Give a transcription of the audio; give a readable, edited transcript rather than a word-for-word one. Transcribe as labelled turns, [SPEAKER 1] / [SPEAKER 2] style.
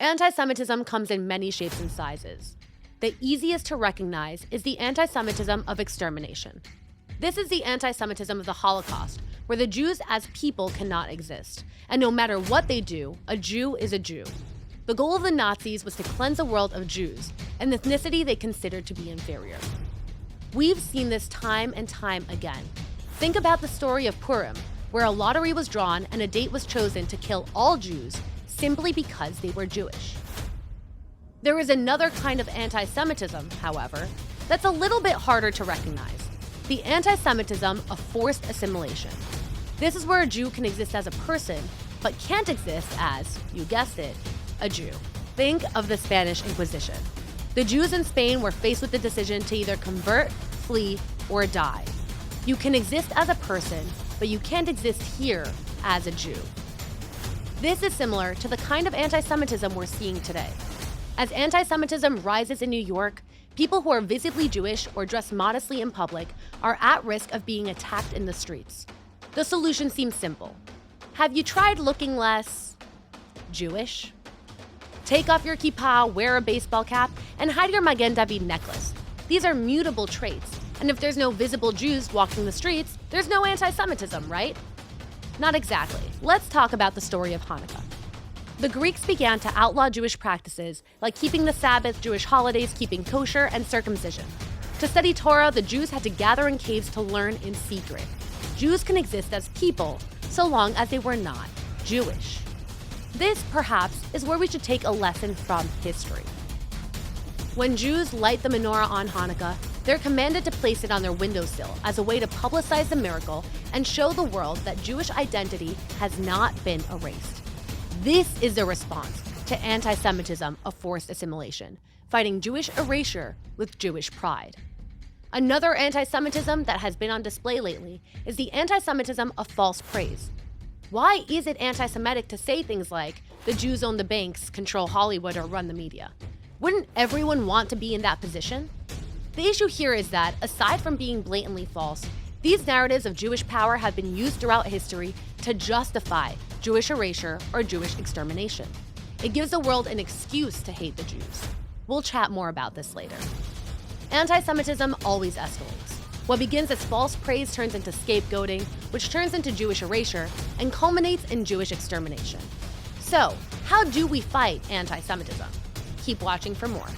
[SPEAKER 1] Antisemitism comes in many shapes and sizes. The easiest to recognize is the antisemitism of extermination. This is the antisemitism of the Holocaust, where the Jews as people cannot exist, and no matter what they do, a Jew is a Jew. The goal of the Nazis was to cleanse the world of Jews, an ethnicity they considered to be inferior. We've seen this time and time again. Think about the story of Purim, where a lottery was drawn and a date was chosen to kill all Jews simply because they were Jewish. There is another kind of anti-Semitism, however, that's a little bit harder to recognize: the anti-Semitism of forced assimilation. This is where a Jew can exist as a person, but can't exist as, you guessed it, a Jew. Think of the Spanish Inquisition. The Jews in Spain were faced with the decision to either convert, flee, or die. You can exist as a person, but you can't exist here as a Jew. This is similar to the kind of anti-Semitism we're seeing today. As anti-Semitism rises in New York, people who are visibly Jewish or dress modestly in public are at risk of being attacked in the streets. The solution seems simple. Have you tried looking less Jewish? Take off your kippah, wear a baseball cap, and hide your Magen David necklace. These are mutable traits, and if there's no visible Jews walking the streets, there's no anti-Semitism, right? Not exactly. Let's talk about the story of Hanukkah. The Greeks began to outlaw Jewish practices like keeping the Sabbath, Jewish holidays, keeping kosher, and circumcision. To study Torah, the Jews had to gather in caves to learn in secret. Jews can exist as people, so long as they were not Jewish. This, perhaps, is where we should take a lesson from history. When Jews light the menorah on Hanukkah, they're commanded to place it on their windowsill as a way to publicize the miracle and show the world that Jewish identity has not been erased. This is the response to anti-Semitism of forced assimilation, fighting Jewish erasure with Jewish pride. Another anti-Semitism that has been on display lately is the anti-Semitism of false praise. Why is it anti-Semitic to say things like, the Jews own the banks, control Hollywood, or run the media? Wouldn't everyone want to be in that position? The issue here is that, aside from being blatantly false, these narratives of Jewish power have been used throughout history to justify Jewish erasure or Jewish extermination. It gives the world an excuse to hate the Jews. We'll chat more about this later. Anti-Semitism always escalates. What begins as false praise turns into scapegoating, which turns into Jewish erasure, and culminates in Jewish extermination. So, how do we fight anti-Semitism? Keep watching for more.